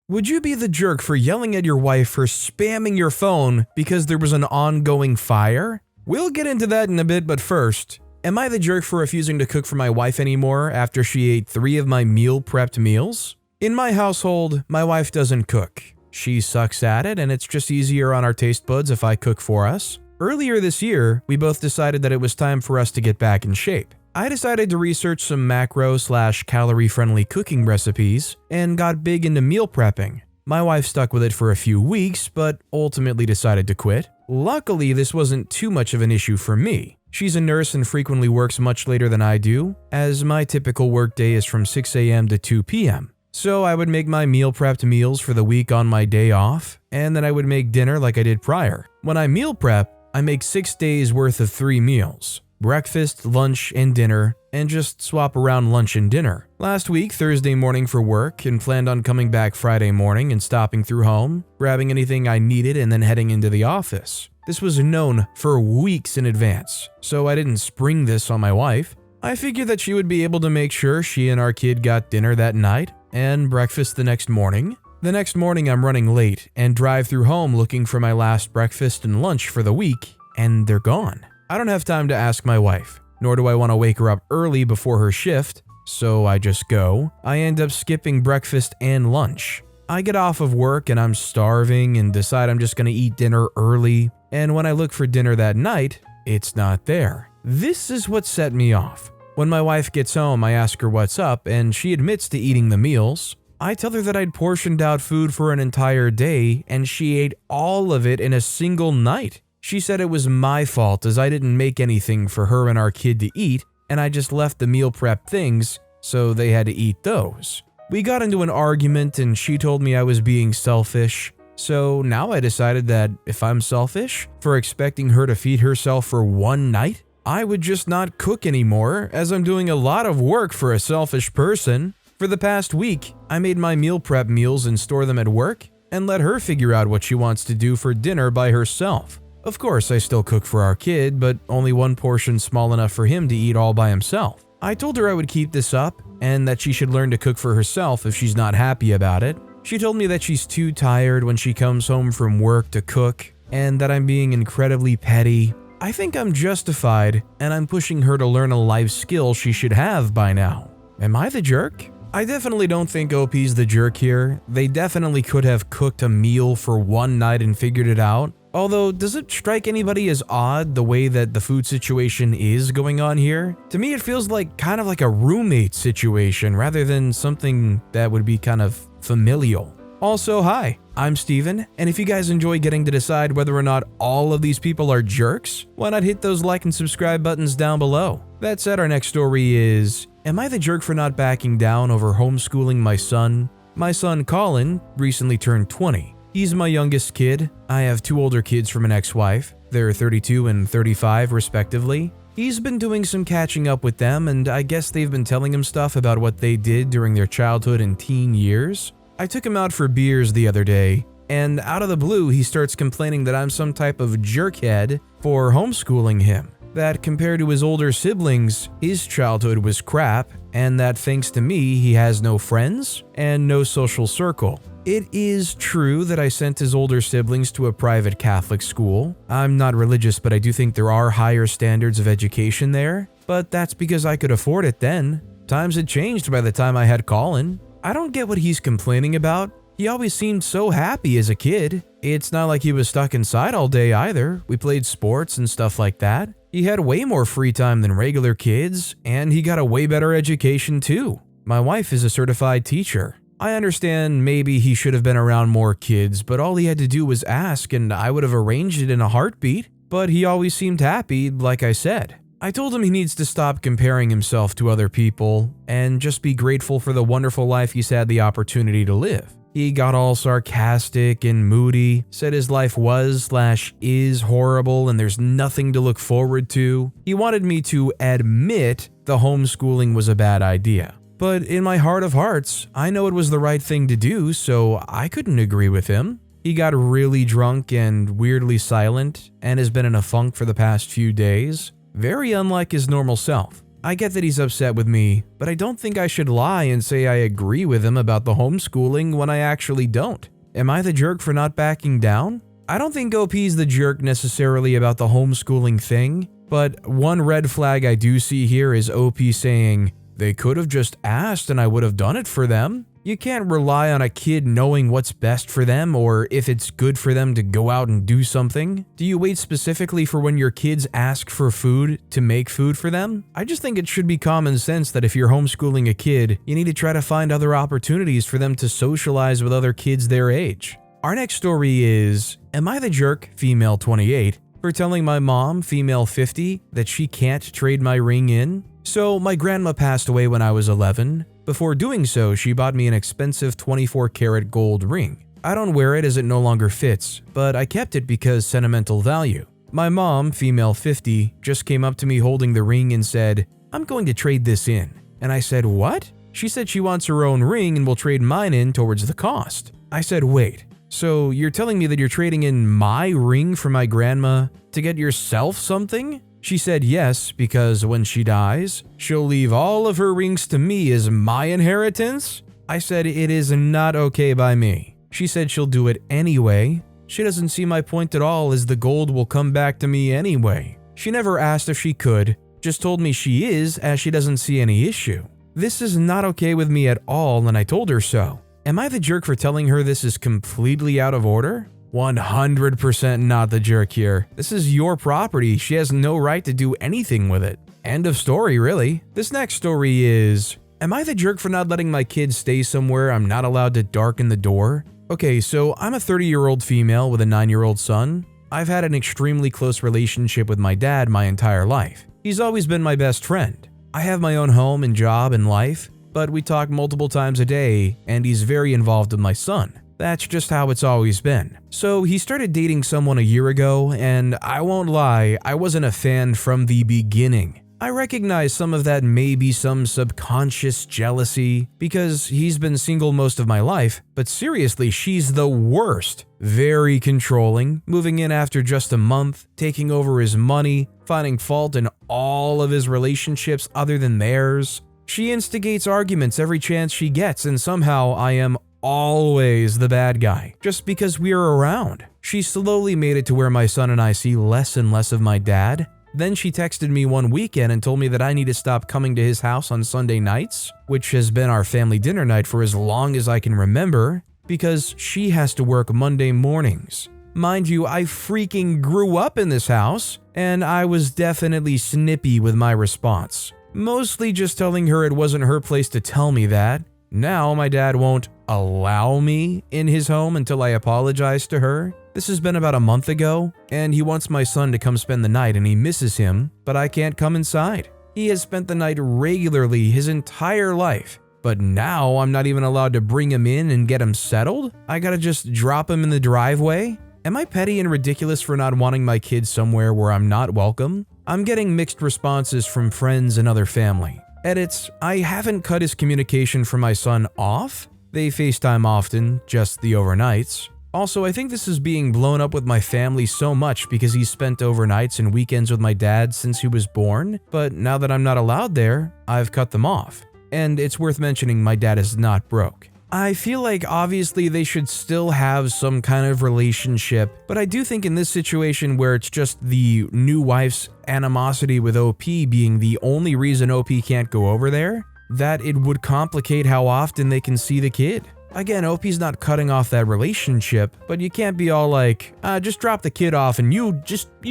Would you be the jerk for yelling at your wife for spamming your phone because there was an ongoing fire? We'll get into that in a bit, but first, am I the jerk for refusing to cook for my wife anymore after she ate 3 of my meal-prepped meals? In my household, my wife doesn't cook. She sucks at it, and it's just easier on our taste buds if I cook for us. Earlier this year, we both decided that it was time for us to get back in shape. I decided to research some macro/calorie-friendly cooking recipes and got big into meal prepping. My wife stuck with it for a few weeks, but ultimately decided to quit. Luckily, this wasn't too much of an issue for me. She's a nurse and frequently works much later than I do, as my typical workday is from 6 a.m. to 2 p.m. So I would make my meal-prepped meals for the week on my day off, and then I would make dinner like I did prior. When I meal prep, I make 6 days worth of 3 meals. Breakfast, lunch, and dinner, and just swap around lunch and dinner. Last week, Thursday morning for work, and planned on coming back Friday morning and stopping through home, grabbing anything I needed, and then heading into the office. This was known for weeks in advance, so I didn't spring this on my wife. I figured that she would be able to make sure she and our kid got dinner that night, and breakfast the next morning. The next morning, I'm running late, and drive through home looking for my last breakfast and lunch for the week, and they're gone. I don't have time to ask my wife, nor do I want to wake her up early before her shift, so I just go. I end up skipping breakfast and lunch. I get off of work and I'm starving and decide I'm just going to eat dinner early, and when I look for dinner that night, it's not there. This is what set me off. When my wife gets home, I ask her what's up, and she admits to eating the meals. I tell her that I'd portioned out food for an entire day, and she ate all of it in a single night. She said it was my fault as I didn't make anything for her and our kid to eat, and I just left the meal prep things, so they had to eat those. We got into an argument and she told me I was being selfish. So now I decided that if I'm selfish for expecting her to feed herself for one night, I would just not cook anymore, as I'm doing a lot of work for a selfish person. For the past week, I made my meal prep meals and store them at work, and let her figure out what she wants to do for dinner by herself. Of course, I still cook for our kid, but only one portion small enough for him to eat all by himself. I told her I would keep this up, and that she should learn to cook for herself if she's not happy about it. She told me that she's too tired when she comes home from work to cook, and that I'm being incredibly petty. I think I'm justified, and I'm pushing her to learn a life skill she should have by now. Am I the jerk? I definitely don't think OP's the jerk here. They definitely could have cooked a meal for one night and figured it out. Although, does it strike anybody as odd the way that the food situation is going on here? To me, it feels like kind of like a roommate situation rather than something that would be kind of familial. Also, hi, I'm Steven, and if you guys enjoy getting to decide whether or not all of these people are jerks, why not hit those like and subscribe buttons down below? That said, our next story is, am I the jerk for not backing down over homeschooling my son? My son Colin recently turned 20. He's my youngest kid. I have 2 older kids from an ex-wife. They're 32 and 35 respectively. He's been doing some catching up with them, and I guess they've been telling him stuff about what they did during their childhood and teen years. I took him out for beers the other day, and out of the blue he starts complaining that I'm some type of jerkhead for homeschooling him. That compared to his older siblings, his childhood was crap, and that thanks to me he has no friends and no social circle. It is true that I sent his older siblings to a private Catholic school. I'm not religious, but I do think there are higher standards of education there. But that's because I could afford it then. Times had changed by the time I had Colin. I don't get what he's complaining about. He always seemed so happy as a kid. It's not like he was stuck inside all day either. We played sports and stuff like that. He had way more free time than regular kids, and he got a way better education too. My wife is a certified teacher. I understand maybe he should have been around more kids, but all he had to do was ask and I would have arranged it in a heartbeat. But he always seemed happy, like I said. I told him he needs to stop comparing himself to other people and just be grateful for the wonderful life he's had the opportunity to live. He got all sarcastic and moody, said his life was/is horrible and there's nothing to look forward to. He wanted me to admit the homeschooling was a bad idea. But in my heart of hearts, I know it was the right thing to do, so I couldn't agree with him. He got really drunk and weirdly silent and has been in a funk for the past few days, very unlike his normal self. I get that he's upset with me, but I don't think I should lie and say I agree with him about the homeschooling when I actually don't. Am I the jerk for not backing down? I don't think OP's the jerk necessarily about the homeschooling thing, but one red flag I do see here is OP saying, "They could have just asked and I would have done it for them." You can't rely on a kid knowing what's best for them or if it's good for them to go out and do something. Do you wait specifically for when your kids ask for food to make food for them? I just think it should be common sense that if you're homeschooling a kid, you need to try to find other opportunities for them to socialize with other kids their age. Our next story is, am I the jerk, female 28, for telling my mom, female 50, that she can't trade my ring in? So my grandma passed away when I was 11. Before doing so, she bought me an expensive 24-karat gold ring. I don't wear it as it no longer fits, but I kept it because sentimental value. My mom, female 50, just came up to me holding the ring and said, "I'm going to trade this in." And I said, "What?" She said she wants her own ring and will trade mine in towards the cost. I said, "Wait, so you're telling me that you're trading in my ring for my grandma to get yourself something?" She said yes, because when she dies, she'll leave all of her rings to me as my inheritance. I said it is not okay by me. She said she'll do it anyway. She doesn't see my point at all, as the gold will come back to me anyway. She never asked if she could, just told me she is, as she doesn't see any issue. This is not okay with me at all, and I told her so. Am I the jerk for telling her this is completely out of order? 100% not the jerk here. This is your property. She has no right to do anything with it. End of story, really. This next story is, am I the jerk for not letting my kids stay somewhere I'm not allowed to darken the door? Okay, so I'm a 30-year-old female with a 9-year-old son. I've had an extremely close relationship with my dad my entire life. He's always been my best friend. I have my own home and job and life, but we talk multiple times a day, and he's very involved with my son. That's just how it's always been. So he started dating someone a year ago, and I won't lie, I wasn't a fan from the beginning. I recognize some of that may be some subconscious jealousy because he's been single most of my life, but seriously, she's the worst. Very controlling, moving in after just a month, taking over his money, finding fault in all of his relationships other than theirs. She instigates arguments every chance she gets, and somehow I am always the bad guy, just because we're around. She slowly made it to where my son and I see less and less of my dad. Then she texted me one weekend and told me that I need to stop coming to his house on Sunday nights, which has been our family dinner night for as long as I can remember, because she has to work Monday mornings. Mind you, I freaking grew up in this house, and I was definitely snippy with my response. Mostly just telling her it wasn't her place to tell me that. Now my dad won't allow me in his home until I apologize to her. This has been about a month ago, and he wants my son to come spend the night and he misses him, but I can't come inside. He has spent the night regularly his entire life, but now I'm not even allowed to bring him in and get him settled? I gotta just drop him in the driveway? Am I petty and ridiculous for not wanting my kids somewhere where I'm not welcome? I'm getting mixed responses from friends and other family. Edits, I haven't cut his communication from my son off. They FaceTime often, just the overnights. Also, I think this is being blown up with my family so much because he's spent overnights and weekends with my dad since he was born, but now that I'm not allowed there, I've cut them off. And it's worth mentioning my dad is not broke. I feel like obviously they should still have some kind of relationship, but I do think in this situation where it's just the new wife's animosity with OP being the only reason OP can't go over there, that it would complicate how often they can see the kid. Again, OP's not cutting off that relationship, but you can't be all like, just drop the kid off and you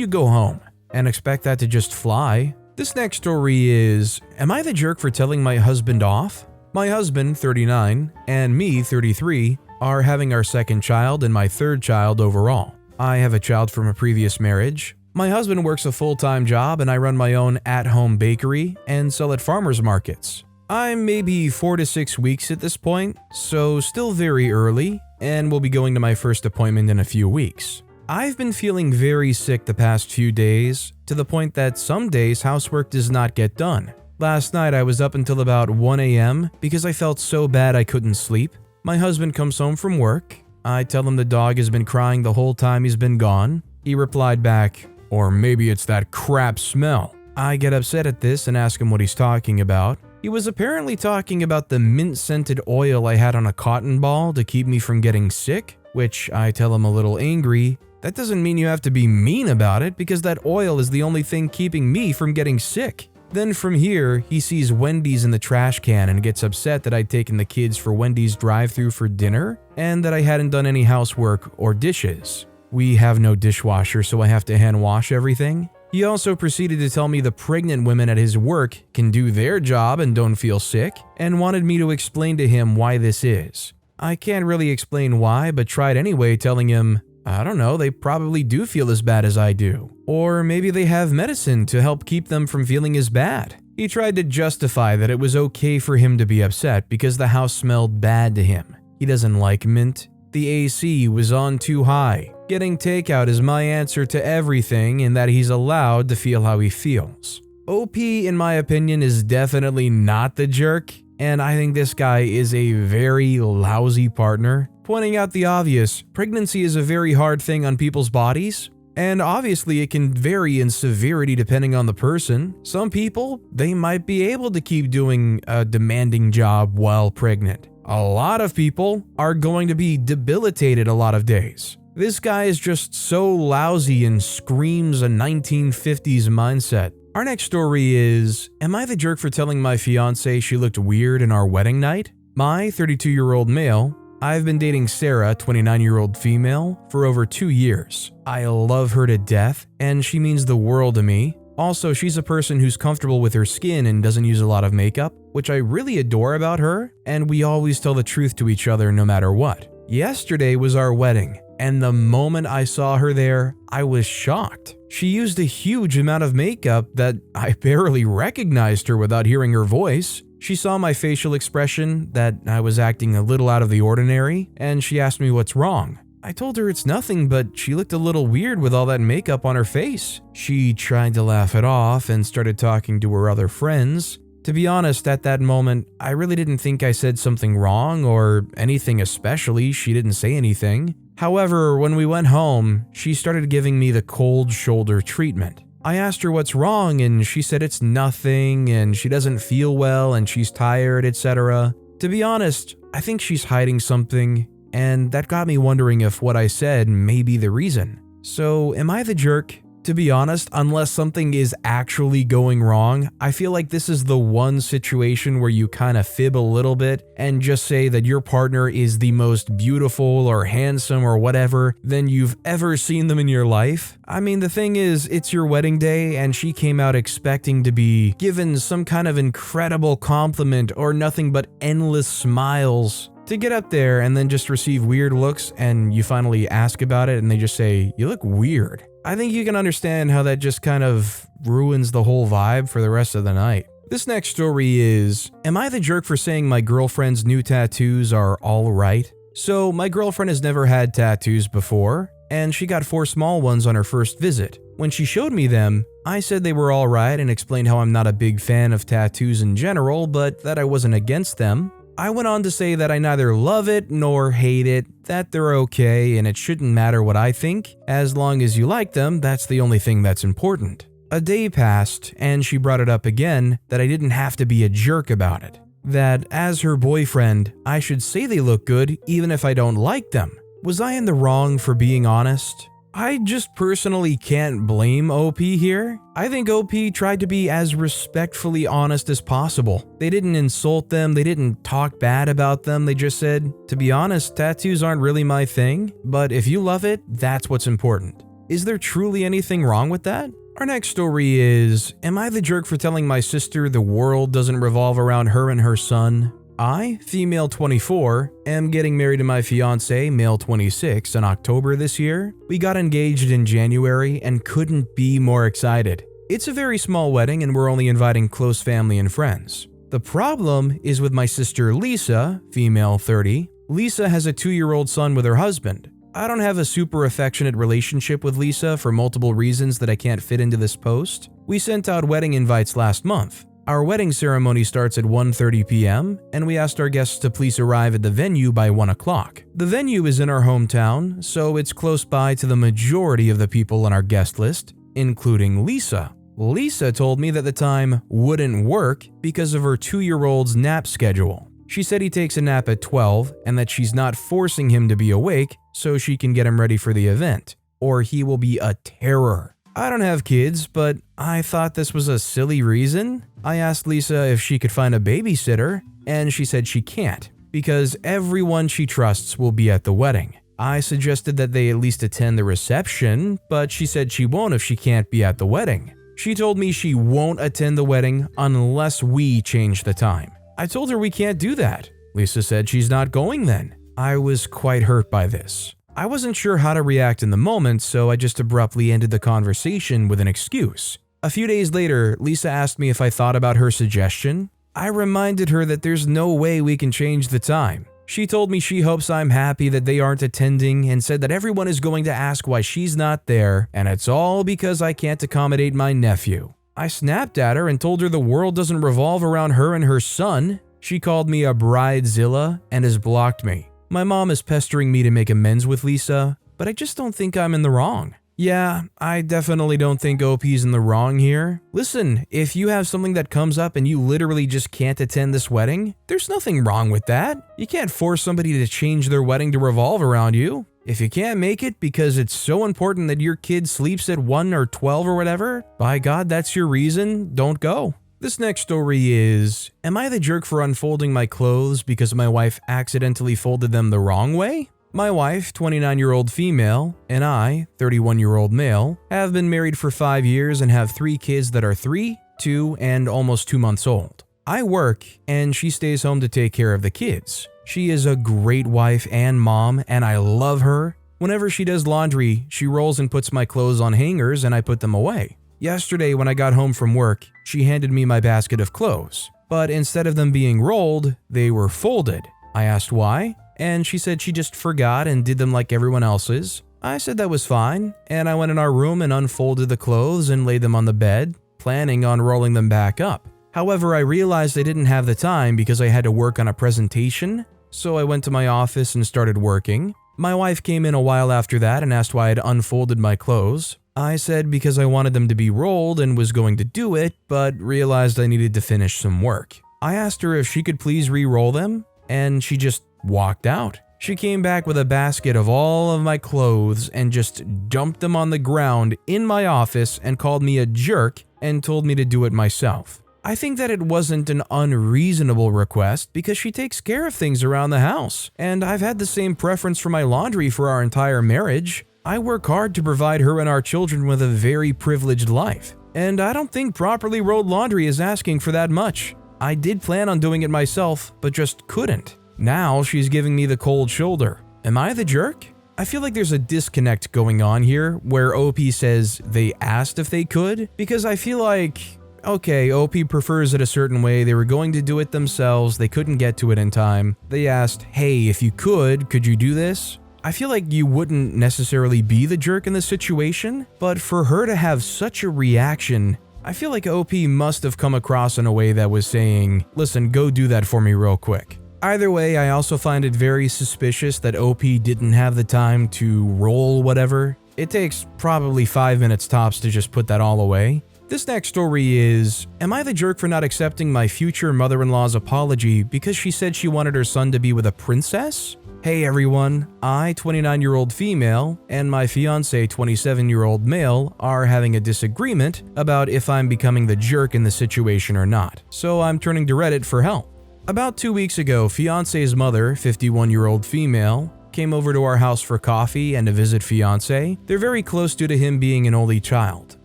go home and expect that to just fly. This next story is, am I the jerk for telling my husband off? My husband, 39, and me, 33, are having our second child and my third child overall. I have a child from a previous marriage. My husband works a full-time job and I run my own at-home bakery and sell at farmers markets. I'm maybe 4 to 6 weeks at this point, so still very early, and will be going to my first appointment in a few weeks. I've been feeling very sick the past few days, to the point that some days housework does not get done. Last night I was up until about 1 a.m. because I felt so bad I couldn't sleep. My husband comes home from work. I tell him the dog has been crying the whole time he's been gone. He replied back, "Or maybe it's that crap smell." I get upset at this and ask him what he's talking about. He was apparently talking about the mint-scented oil I had on a cotton ball to keep me from getting sick, which I tell him a little angry. That doesn't mean you have to be mean about it because that oil is the only thing keeping me from getting sick. Then from here, he sees Wendy's in the trash can and gets upset that I'd taken the kids for Wendy's drive-thru for dinner and that I hadn't done any housework or dishes. We have no dishwasher, so I have to hand wash everything. He also proceeded to tell me the pregnant women at his work can do their job and don't feel sick, and wanted me to explain to him why this is. I can't really explain why, but tried anyway, telling him, I don't know, they probably do feel as bad as I do. Or maybe they have medicine to help keep them from feeling as bad. He tried to justify that it was okay for him to be upset because the house smelled bad to him. He doesn't like mint. The AC was on too high. Getting takeout is my answer to everything in that he's allowed to feel how he feels. OP, in my opinion, is definitely not the jerk, and I think this guy is a very lousy partner. Pointing out the obvious, pregnancy is a very hard thing on people's bodies, and obviously it can vary in severity depending on the person. Some people, they might be able to keep doing a demanding job while pregnant. A lot of people are going to be debilitated a lot of days. This guy is just so lousy and screams a 1950s mindset. Our next story is, am I the jerk for telling my fiancée she looked weird in our wedding night? My 32-year-old male, I've been dating Sarah, 29-year-old female, for over 2 years. I love her to death, and she means the world to me. Also, she's a person who's comfortable with her skin and doesn't use a lot of makeup, which I really adore about her, and we always tell the truth to each other no matter what. Yesterday was our wedding, and the moment I saw her there, I was shocked. She used a huge amount of makeup that I barely recognized her without hearing her voice. She saw my facial expression, that I was acting a little out of the ordinary, and she asked me what's wrong. I told her it's nothing, but she looked a little weird with all that makeup on her face. She tried to laugh it off and started talking to her other friends. To be honest, at that moment, I really didn't think I said something wrong or anything especially. She didn't say anything. However, when we went home, she started giving me the cold shoulder treatment. I asked her what's wrong and she said it's nothing and she doesn't feel well and she's tired, etc. To be honest, I think she's hiding something, and that got me wondering if what I said may be the reason. So, am I the jerk? To be honest, unless something is actually going wrong, I feel like this is the one situation where you kind of fib a little bit and just say that your partner is the most beautiful or handsome or whatever than you've ever seen them in your life. I mean, the thing is, it's your wedding day and she came out expecting to be given some kind of incredible compliment or nothing but endless smiles. To get up there and then just receive weird looks and you finally ask about it and they just say, "You look weird." I think you can understand how that just kind of ruins the whole vibe for the rest of the night. This next story is, am I the jerk for saying my girlfriend's new tattoos are all right? So my girlfriend has never had tattoos before, and she got 4 small ones on her first visit. When she showed me them, I said they were all right and explained how I'm not a big fan of tattoos in general, but that I wasn't against them. I went on to say that I neither love it nor hate it, that they're okay and it shouldn't matter what I think. As long as you like them, that's the only thing that's important. A day passed and she brought it up again that I didn't have to be a jerk about it. That as her boyfriend, I should say they look good even if I don't like them. Was I in the wrong for being honest? I just personally can't blame OP here. I think OP tried to be as respectfully honest as possible. They didn't insult them, they didn't talk bad about them, they just said, to be honest, tattoos aren't really my thing, but if you love it, that's what's important. Is there truly anything wrong with that? Our next story is, am I the jerk for telling my sister the world doesn't revolve around her and her son? I, female 24, am getting married to my fiancé, male 26, in October this year. We got engaged in January and couldn't be more excited. It's a very small wedding and we're only inviting close family and friends. The problem is with my sister Lisa, female 30. Lisa has a 2-year-old son with her husband. I don't have a super affectionate relationship with Lisa for multiple reasons that I can't fit into this post. We sent out wedding invites last month. Our wedding ceremony starts at 1:30 p.m., and we asked our guests to please arrive at the venue by 1 o'clock. The venue is in our hometown, so it's close by to the majority of the people on our guest list, including Lisa. Lisa told me that the time wouldn't work because of her 2-year-old's nap schedule. She said he takes a nap at 12 and that she's not forcing him to be awake so she can get him ready for the event, or he will be a terror. I don't have kids, but I thought this was a silly reason. I asked Lisa if she could find a babysitter, and she said she can't, because everyone she trusts will be at the wedding. I suggested that they at least attend the reception, but she said she won't if she can't be at the wedding. She told me she won't attend the wedding unless we change the time. I told her we can't do that. Lisa said she's not going then. I was quite hurt by this. I wasn't sure how to react in the moment, so I just abruptly ended the conversation with an excuse. A few days later, Lisa asked me if I thought about her suggestion. I reminded her that there's no way we can change the time. She told me she hopes I'm happy that they aren't attending and said that everyone is going to ask why she's not there, and it's all because I can't accommodate my nephew. I snapped at her and told her the world doesn't revolve around her and her son. She called me a bridezilla and has blocked me. My mom is pestering me to make amends with Lisa, but I just don't think I'm in the wrong. Yeah, I definitely don't think OP's in the wrong here. Listen, if you have something that comes up and you literally just can't attend this wedding, there's nothing wrong with that. You can't force somebody to change their wedding to revolve around you. If you can't make it because it's so important that your kid sleeps at 1 or 12 or whatever, by God, that's your reason, don't go. This next story is, am I the jerk for unfolding my clothes because my wife accidentally folded them the wrong way? My wife, 29-year-old female, and I, 31-year-old male, have been married for 5 years and have 3 kids that are 3, 2, and almost 2 months old. I work, and she stays home to take care of the kids. She is a great wife and mom, and I love her. Whenever she does laundry, she rolls and puts my clothes on hangers and I put them away. Yesterday, when I got home from work, she handed me my basket of clothes, but instead of them being rolled, they were folded. I asked why, and she said she just forgot and did them like everyone else's. I said that was fine, and I went in our room and unfolded the clothes and laid them on the bed, planning on rolling them back up. However, I realized I didn't have the time because I had to work on a presentation, so I went to my office and started working. My wife came in a while after that and asked why I'd unfolded my clothes. I said because I wanted them to be rolled and was going to do it, but realized I needed to finish some work. I asked her if she could please re-roll them, and she just walked out. She came back with a basket of all of my clothes and just dumped them on the ground in my office and called me a jerk and told me to do it myself. I think that it wasn't an unreasonable request because she takes care of things around the house, and I've had the same preference for my laundry for our entire marriage. I work hard to provide her and our children with a very privileged life, and I don't think properly rolled laundry is asking for that much. I did plan on doing it myself, but just couldn't. Now she's giving me the cold shoulder. Am I the jerk? I feel like there's a disconnect going on here where OP says they asked if they could, because I feel like, okay, OP prefers it a certain way, they were going to do it themselves, they couldn't get to it in time. They asked, hey, if you could you do this? I feel like you wouldn't necessarily be the jerk in this situation, but for her to have such a reaction, I feel like OP must have come across in a way that was saying, listen, go do that for me real quick. Either way, I also find it very suspicious that OP didn't have the time to roll whatever. It takes probably 5 minutes tops to just put that all away. This next story is, am I the jerk for not accepting my future mother-in-law's apology because she said she wanted her son to be with a princess? Hey everyone, I, 29-year-old female, and my fiancé, 27-year-old male, are having a disagreement about if I'm becoming the jerk in the situation or not, so I'm turning to Reddit for help. About 2 weeks ago, fiancé's mother, 51-year-old female, came over to our house for coffee and to visit fiancé. They're very close due to him being an only child,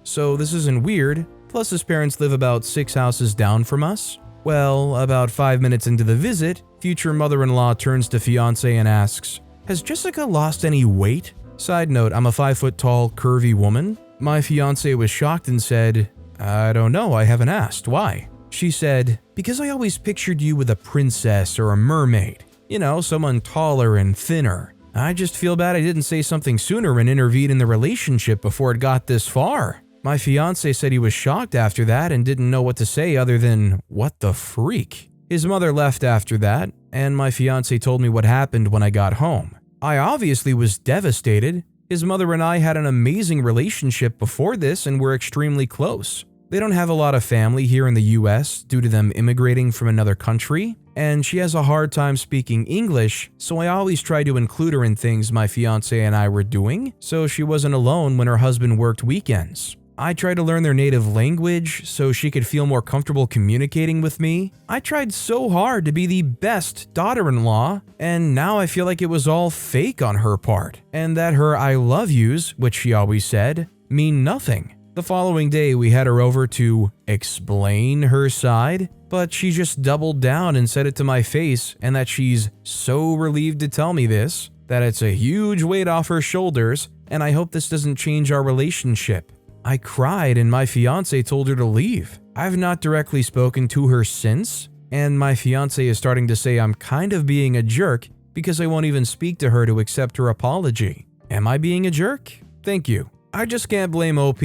so this isn't weird, plus his parents live about 6 houses down from us. Well, about 5 minutes into the visit, future mother-in-law turns to fiancé and asks, has Jessica lost any weight? Side note, I'm a 5-foot-tall, curvy woman. My fiancé was shocked and said, I don't know, I haven't asked, why? She said, because I always pictured you with a princess or a mermaid. You know, someone taller and thinner. I just feel bad I didn't say something sooner and intervene in the relationship before it got this far. My fiancé said he was shocked after that and didn't know what to say other than, what the freak? His mother left after that, and my fiancé told me what happened when I got home. I obviously was devastated. His mother and I had an amazing relationship before this and were extremely close. They don't have a lot of family here in the US due to them immigrating from another country, and she has a hard time speaking English, so I always try to include her in things my fiancé and I were doing, so she wasn't alone when her husband worked weekends. I tried to learn their native language so she could feel more comfortable communicating with me. I tried so hard to be the best daughter-in-law, and now I feel like it was all fake on her part, and that her I love yous, which she always said, mean nothing. The following day, we had her over to explain her side, but she just doubled down and said it to my face, and that she's so relieved to tell me this, that it's a huge weight off her shoulders, and I hope this doesn't change our relationship. I cried and my fiancé told her to leave. I've not directly spoken to her since, and my fiancé is starting to say I'm kind of being a jerk because I won't even speak to her to accept her apology. Am I being a jerk? Thank you. I just can't blame OP.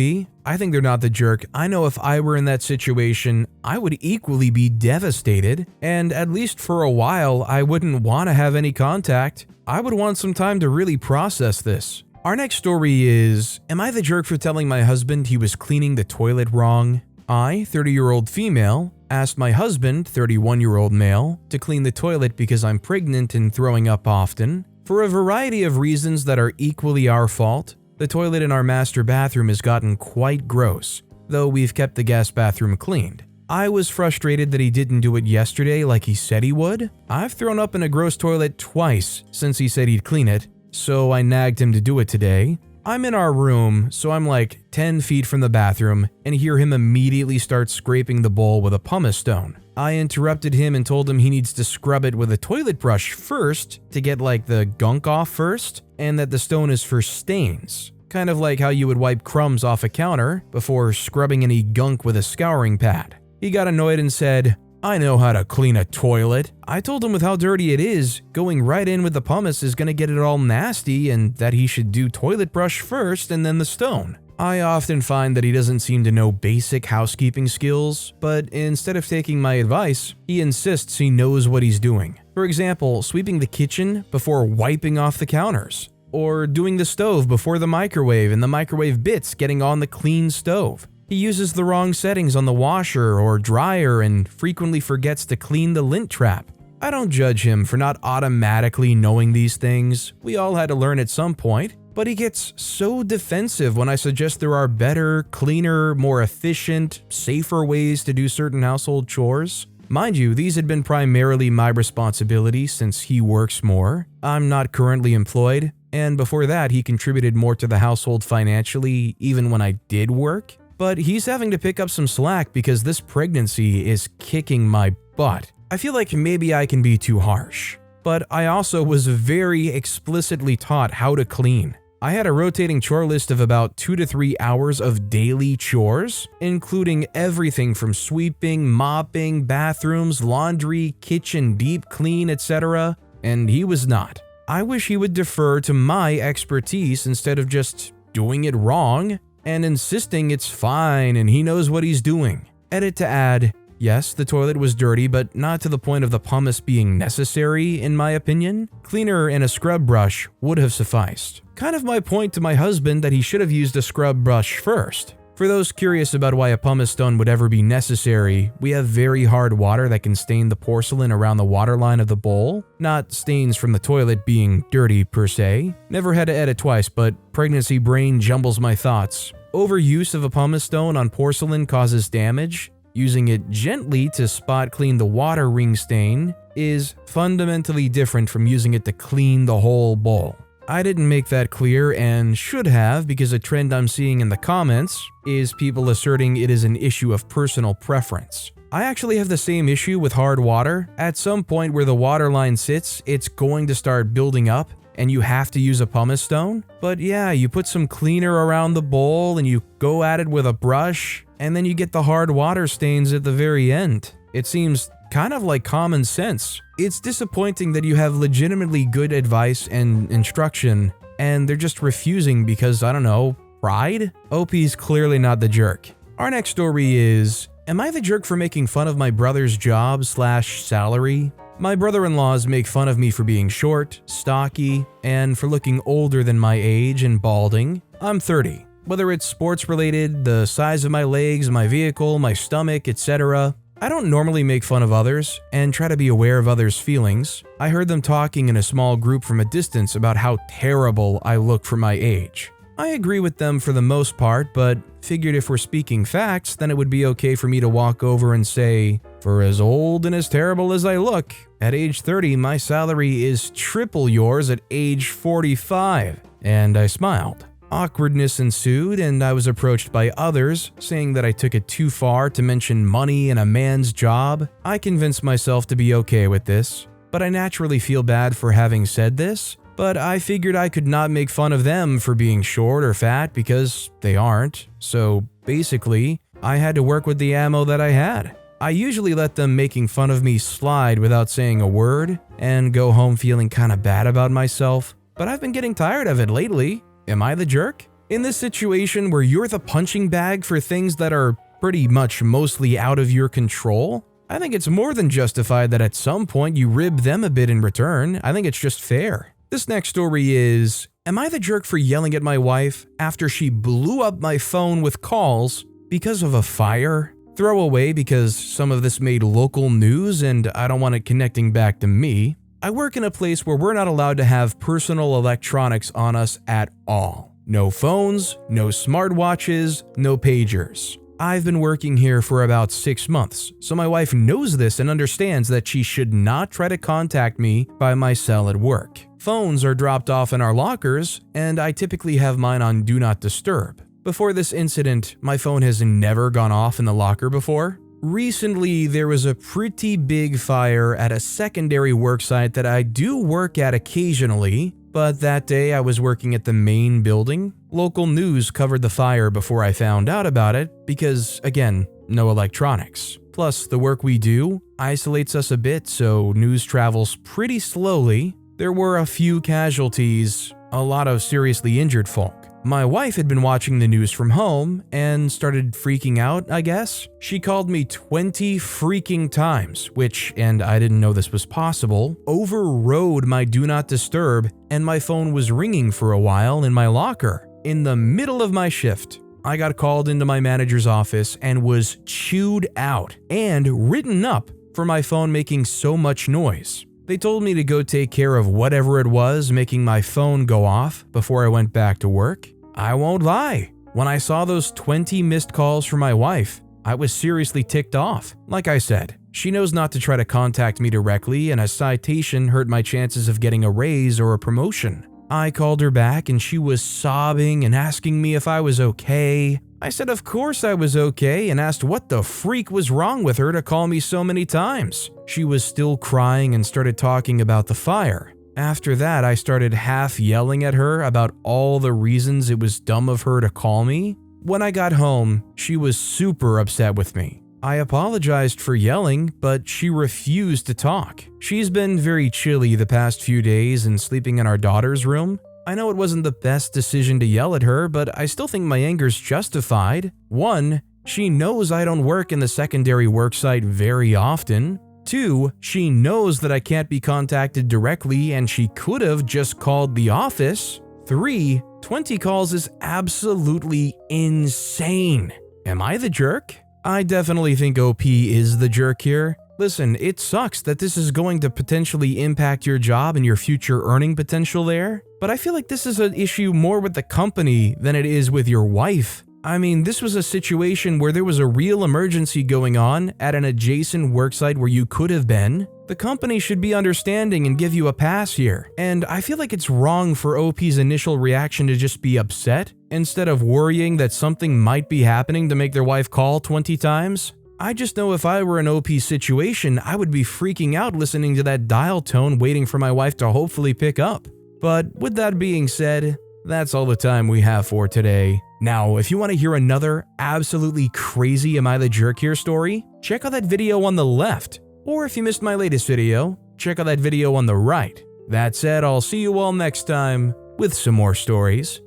I think they're not the jerk. I know if I were in that situation, I would equally be devastated, and at least for a while, I wouldn't want to have any contact. I would want some time to really process this. Our next story is, am I the jerk for telling my husband he was cleaning the toilet wrong? I, 30-year-old female, asked my husband, 31-year-old male, to clean the toilet because I'm pregnant and throwing up often. For a variety of reasons that are equally our fault, the toilet in our master bathroom has gotten quite gross, though we've kept the guest bathroom cleaned. I was frustrated that he didn't do it yesterday like he said he would. I've thrown up in a gross toilet twice since he said he'd clean it, so I nagged him to do it today. I'm in our room, so I'm like 10 feet from the bathroom and hear him immediately start scraping the bowl with a pumice stone. I interrupted him and told him he needs to scrub it with a toilet brush first to get like the gunk off first, and that the stone is for stains. Kind of like how you would wipe crumbs off a counter before scrubbing any gunk with a scouring pad. He got annoyed and said, I know how to clean a toilet. I told him with how dirty it is, going right in with the pumice is gonna get it all nasty, and that he should do toilet brush first and then the stone. I often find that he doesn't seem to know basic housekeeping skills, but instead of taking my advice, he insists he knows what he's doing. For example, sweeping the kitchen before wiping off the counters, or doing the stove before the microwave and the microwave bits getting on the clean stove. He uses the wrong settings on the washer or dryer and frequently forgets to clean the lint trap. I don't judge him for not automatically knowing these things. We all had to learn at some point. But he gets so defensive when I suggest there are better, cleaner, more efficient, safer ways to do certain household chores. Mind you, these had been primarily my responsibility since he works more. I'm not currently employed, and before that he contributed more to the household financially even when I did work. But he's having to pick up some slack because this pregnancy is kicking my butt. I feel like maybe I can be too harsh. But I also was very explicitly taught how to clean. I had a rotating chore list of about 2 to 3 hours of daily chores, including everything from sweeping, mopping, bathrooms, laundry, kitchen deep clean, etc., and he was not. I wish he would defer to my expertise instead of just doing it wrong and insisting it's fine and he knows what he's doing. Edit to add, yes, the toilet was dirty, but not to the point of the pumice being necessary, in my opinion. Cleaner and a scrub brush would have sufficed. Kind of my point to my husband that he should have used a scrub brush first. For those curious about why a pumice stone would ever be necessary, we have very hard water that can stain the porcelain around the waterline of the bowl. Not stains from the toilet being dirty per se. Never had to edit twice, but pregnancy brain jumbles my thoughts. Overuse of a pumice stone on porcelain causes damage. Using it gently to spot clean the water ring stain is fundamentally different from using it to clean the whole bowl. I didn't make that clear and should have, because a trend I'm seeing in the comments is people asserting it is an issue of personal preference. I actually have the same issue with hard water. At some point where the water line sits, it's going to start building up and you have to use a pumice stone. But yeah, you put some cleaner around the bowl and you go at it with a brush, and then you get the hard water stains at the very end. It seems kind of like common sense. It's disappointing that you have legitimately good advice and instruction, and they're just refusing because, I don't know, pride? OP's clearly not the jerk. Our next story is, am I the jerk for making fun of my brother's job/salary? My brother-in-laws make fun of me for being short, stocky, and for looking older than my age and balding. I'm 30. whether it's sports related, the size of my legs, my vehicle, my stomach, etc. I don't normally make fun of others and try to be aware of others' feelings. I heard them talking in a small group from a distance about how terrible I look for my age. I agree with them for the most part, but figured if we're speaking facts, then it would be okay for me to walk over and say, for as old and as terrible as I look, at age 30 my salary is triple yours at age 45. And I smiled. Awkwardness ensued, and I was approached by others, saying that I took it too far to mention money and a man's job. I convinced myself to be okay with this, but I naturally feel bad for having said this. But I figured I could not make fun of them for being short or fat because they aren't. So basically, I had to work with the ammo that I had. I usually let them making fun of me slide without saying a word and go home feeling kinda bad about myself. But I've been getting tired of it lately. Am I the jerk? In this situation where you're the punching bag for things that are pretty much mostly out of your control, I think it's more than justified that at some point you rib them a bit in return. I think it's just fair. This next story is, am I the jerk for yelling at my wife after she blew up my phone with calls because of a fire? Throw away because some of this made local news and I don't want it connecting back to me. I work in a place where we're not allowed to have personal electronics on us at all. No phones, no smartwatches, no pagers. I've been working here for about 6 months, so my wife knows this and understands that she should not try to contact me by my cell at work. Phones are dropped off in our lockers, and I typically have mine on Do Not Disturb. Before this incident, my phone has never gone off in the locker before. Recently, there was a pretty big fire at a secondary worksite that I do work at occasionally, but that day I was working at the main building. Local news covered the fire before I found out about it because, again, no electronics. Plus, the work we do isolates us a bit, so news travels pretty slowly. There were a few casualties, a lot of seriously injured folk. My wife had been watching the news from home and started freaking out, I guess. She called me 20 freaking times, which, and I didn't know this was possible, overrode my Do Not Disturb, and my phone was ringing for a while in my locker. In the middle of my shift, I got called into my manager's office and was chewed out and written up for my phone making so much noise. They told me to go take care of whatever it was making my phone go off before I went back to work. I won't lie, when I saw those 20 missed calls from my wife, I was seriously ticked off. Like I said, she knows not to try to contact me directly, and a citation hurt my chances of getting a raise or a promotion. I called her back and she was sobbing and asking me if I was okay. I said of course I was okay and asked what the freak was wrong with her to call me so many times. She was still crying and started talking about the fire. After that, I started half yelling at her about all the reasons it was dumb of her to call me. When I got home, she was super upset with me. I apologized for yelling, but she refused to talk. She's been very chilly the past few days and sleeping in our daughter's room. I know it wasn't the best decision to yell at her, but I still think my anger's justified. 1, she knows I don't work in the secondary worksite very often. 2, she knows that I can't be contacted directly and she could have just called the office. 3, 20 calls is absolutely insane. Am I the jerk? I definitely think OP is the jerk here. Listen, it sucks that this is going to potentially impact your job and your future earning potential there, but I feel like this is an issue more with the company than it is with your wife. I mean, this was a situation where there was a real emergency going on at an adjacent worksite where you could have been. The company should be understanding and give you a pass here. And I feel like it's wrong for OP's initial reaction to just be upset instead of worrying that something might be happening to make their wife call 20 times. I just know if I were in OP's situation, I would be freaking out listening to that dial tone waiting for my wife to hopefully pick up. But with that being said, that's all the time we have for today. Now, if you want to hear another absolutely crazy Am I the Jerk Here story, check out that video on the left. Or if you missed my latest video, check out that video on the right. That said, I'll see you all next time with some more stories.